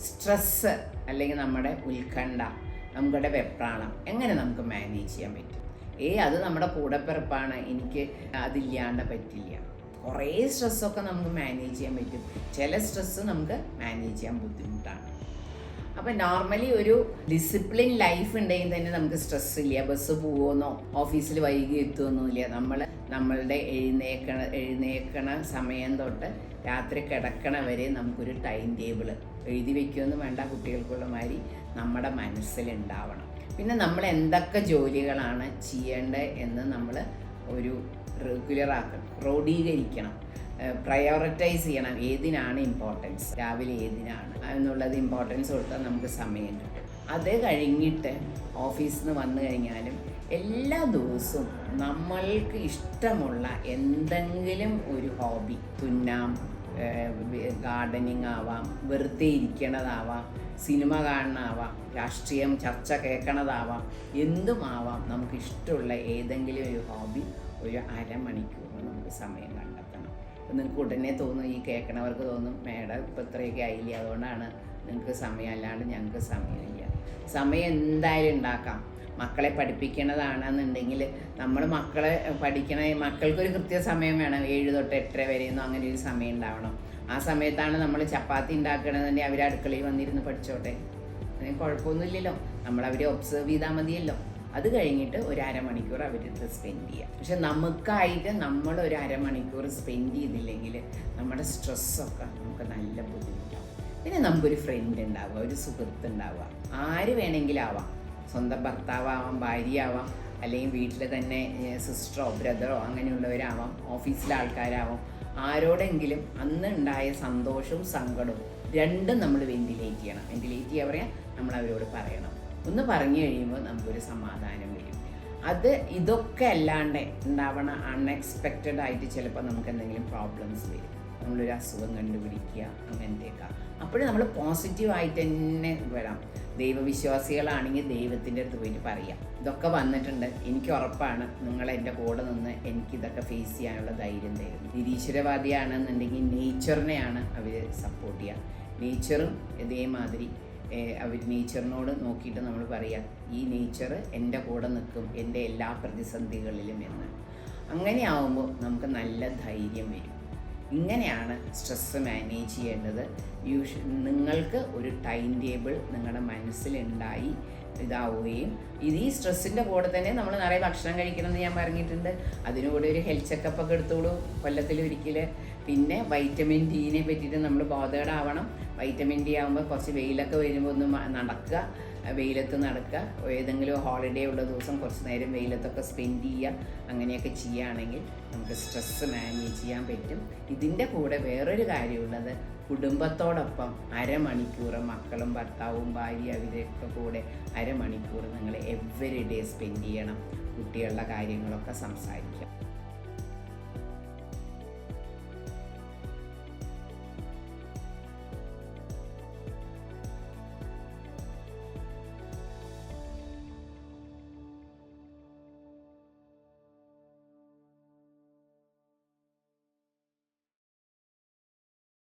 Stress അല്ലെങ്കിൽ നമ്മുടെ ഉത്കണ്ഠ, നമ്മുടെ വെപ്രാളം എങ്ങനെ നമുക്ക് മാനേജ് ചെയ്യാൻ പറ്റും? അത് നമ്മുടെ കൂടപ്പിറപ്പാണ്, എനിക്ക് അതില്ലാണ്ട് പറ്റില്ല. കുറേ സ്ട്രെസ്സൊക്കെ നമുക്ക് മാനേജ് ചെയ്യാൻ പറ്റും, ചില സ്ട്രെസ്സ് നമുക്ക് മാനേജ് ചെയ്യാൻ ബുദ്ധിമുട്ടാണ്. അപ്പം നോർമലി ഒരു ഡിസിപ്ലിൻ ലൈഫ് ഉണ്ടെങ്കിൽ തന്നെ നമുക്ക് സ്ട്രെസ് ഇല്ല. ബസ് പോവുമെന്നോ ഓഫീസിൽ വൈകി എത്തുമെന്നോ ഇല്ല. നമ്മളുടെ എഴുന്നേക്കണ സമയം തൊട്ട് രാത്രി കിടക്കണ വരെ നമുക്കൊരു ടൈം ടേബിൾ എഴുതി വയ്ക്കുമെന്ന് വേണ്ട, കുട്ടികൾക്കുള്ള മാതിരി നമ്മുടെ മനസ്സിലുണ്ടാവണം. പിന്നെ നമ്മൾ എന്തൊക്കെ ജോലികളാണ് ചെയ്യേണ്ടത് എന്ന് നമ്മൾ ഒരു റെഗുലറാക്കണം, ക്രോഡീകരിക്കണം, പ്രയോറിറ്റൈസ് ചെയ്യണം. ഏതിനാണ് ഇമ്പോർട്ടൻസ്, രാവിലെ ഏതിനാണ് എന്നുള്ളത് ഇമ്പോർട്ടൻസ് കൊടുത്താൽ നമുക്ക് സമയം കിട്ടും. അത് കഴിഞ്ഞിട്ട് ഓഫീസിൽ നിന്ന് വന്നു കഴിഞ്ഞാലും എല്ലാ ദിവസവും നമ്മൾക്ക് ഇഷ്ടമുള്ള എന്തെങ്കിലും ഒരു ഹോബി, തുന്നാം, ഗാർഡനിങ് ആവാം, വെറുതെ ഇരിക്കണതാവാം, സിനിമ കാണണമാവാം, രാഷ്ട്രീയം ചർച്ച കേൾക്കണതാവാം, എന്തുമാവാം. നമുക്കിഷ്ടമുള്ള ഏതെങ്കിലും ഒരു ഹോബി ഒരു അരമണിക്കൂർ നമുക്ക് സമയം കണ്ടെത്തണം. അപ്പം നിങ്ങൾക്ക് ഉടനെ തോന്നും, ഈ കേൾക്കണവർക്ക് തോന്നും, മേഡം ഇപ്പം ഇത്രയൊക്കെ ആയില്ല, അതുകൊണ്ടാണ് നിങ്ങൾക്ക് സമയം, അല്ലാണ്ട് ഞങ്ങൾക്ക് സമയമില്ല. സമയം എന്തായാലും ഉണ്ടാക്കാം. മക്കളെ പഠിപ്പിക്കണതാണെന്നുണ്ടെങ്കിൽ നമ്മൾ മക്കളെ മക്കൾക്കൊരു കൃത്യസമയം വേണം. 7 തൊട്ട് 8 വരെയൊന്നും അങ്ങനെ ഒരു സമയം ഉണ്ടാവണം. ആ സമയത്താണ് നമ്മൾ ചപ്പാത്തി ഉണ്ടാക്കണമെന്നുണ്ടെങ്കിൽ അവർ അടുക്കളയിൽ വന്നിരുന്ന് പഠിച്ചോട്ടെ, അതിന് കുഴപ്പമൊന്നുമില്ലല്ലോ. നമ്മളവരെ ഒബ്സർവ് ചെയ്താൽ മതിയല്ലോ. അത് കഴിഞ്ഞിട്ട് ഒരു അരമണിക്കൂർ അവരുടെ സ്പെൻഡ് ചെയ്യുക. പക്ഷെ നമുക്കായിട്ട് നമ്മൾ ഒരു അരമണിക്കൂർ സ്പെൻഡ് ചെയ്തില്ലെങ്കിൽ നമ്മുടെ സ്ട്രെസ്സൊക്കെ നമുക്ക് നല്ല ബുദ്ധിമുട്ടാവും. പിന്നെ നമുക്കൊരു ഫ്രണ്ട് ഉണ്ടാവുക, ഒരു സുഹൃത്ത് ഉണ്ടാവുക. ആര് വേണമെങ്കിലും ആവാം, സ്വന്തം ഭർത്താവാം, ഭാര്യയാവാം, അല്ലെങ്കിൽ വീട്ടിൽ തന്നെ സിസ്റ്ററോ ബ്രദറോ അങ്ങനെയുള്ളവരാവാം, ഓഫീസിലെ ആൾക്കാരാവാം. ആരോടെങ്കിലും അന്ന് ഉണ്ടായ സന്തോഷവും സങ്കടവും രണ്ടും നമ്മൾ വെന്റിലേറ്റ് ചെയ്യണം. വെന്റിലേറ്റ് ചെയ്യാൻ പറയാം, നമ്മൾ അവരോട് പറയണം. ഒന്ന് പറഞ്ഞു കഴിയുമ്പോൾ നമുക്കൊരു സമാധാനം വരും. ഇതൊക്കെ അല്ലാണ്ട് ഉണ്ടാവണ അൺഎക്സ്പെക്റ്റഡ് ആയിട്ട് ചിലപ്പോൾ നമുക്ക് എന്തെങ്കിലും പ്രോബ്ലംസ് വരും. നമ്മളൊരു അസുഖം കണ്ടുപിടിക്കുക, അങ്ങനത്തെയൊക്കെ. അപ്പോഴും നമ്മൾ പോസിറ്റീവായിട്ട് തന്നെ വരാം. ദൈവവിശ്വാസികളാണെങ്കിൽ ദൈവത്തിൻ്റെ അടുത്ത് പോയിട്ട് പറയാം, ഇതൊക്കെ വന്നിട്ടുണ്ട്, എനിക്ക് ഉറപ്പാണ് നിങ്ങൾ എൻ്റെ കൂടെ നിന്ന് എനിക്കിതൊക്കെ ഫേസ് ചെയ്യാനുള്ള ധൈര്യം തരുന്നു. നിരീശ്വരവാദിയാണെന്നുണ്ടെങ്കിൽ നേച്ചറിനെയാണ് അവർ സപ്പോർട്ട് ചെയ്യുക. നേച്ചറും ഇതേമാതിരി അവർ നേച്ചറിനോട് നോക്കിയിട്ട് നമ്മൾ പറയാം, ഈ നേച്ചർ എൻ്റെ കൂടെ നിൽക്കും എൻ്റെ എല്ലാ പ്രതിസന്ധികളിലും എന്ന്. അങ്ങനെ ആവുമ്പോൾ നമുക്ക് നല്ല ധൈര്യം വരും. ഇങ്ങനെയാണ് സ്ട്രെസ്സ് മാനേജ് ചെയ്യേണ്ടത്. നിങ്ങൾക്ക് ഒരു ടൈം ടേബിൾ നിങ്ങളുടെ മനസ്സിലുണ്ടായി ഇതാവുകയും ഈ സ്ട്രെസ്സിൻ്റെ കൂടെ തന്നെ നമ്മൾ നിറയെ ഭക്ഷണം കഴിക്കണമെന്ന് ഞാൻ പറഞ്ഞിട്ടുണ്ട്. അതിനുകൂടെ ഒരു ഹെൽത്ത് ചെക്കപ്പൊക്കെ എടുത്തോളൂ കൊല്ലത്തിലൊരിക്കൽ. പിന്നെ വൈറ്റമിൻ ഡിനെ പറ്റിയിട്ട് നമ്മൾ ബോധേഡാവണം. വൈറ്റമിൻ ഡി ആകുമ്പോൾ കുറച്ച് വെയിലൊക്കെ വരുമ്പോൾ ഒന്ന് നടക്കുക, വെയിലത്ത് നടക്കുക. ഏതെങ്കിലും ഹോളിഡേ ഉള്ള ദിവസം കുറച്ച് നേരം വെയിലത്തൊക്കെ സ്പെൻഡ് ചെയ്യുക. അങ്ങനെയൊക്കെ ചെയ്യുകയാണെങ്കിൽ നമുക്ക് സ്ട്രെസ്സ് മാനേജ് ചെയ്യാൻ പറ്റും. ഇതിൻ്റെ കൂടെ വേറൊരു കാര്യമുള്ളത്, കുടുംബത്തോടൊപ്പം അരമണിക്കൂർ മക്കളും ഭർത്താവും ഭാര്യ അവരൊക്കെ കൂടെ അരമണിക്കൂർ നിങ്ങൾ എവറി ഡേ സ്പെൻഡ് ചെയ്യണം. കുട്ടികളുടെ കാര്യങ്ങളൊക്കെ സംസാരിക്കാം.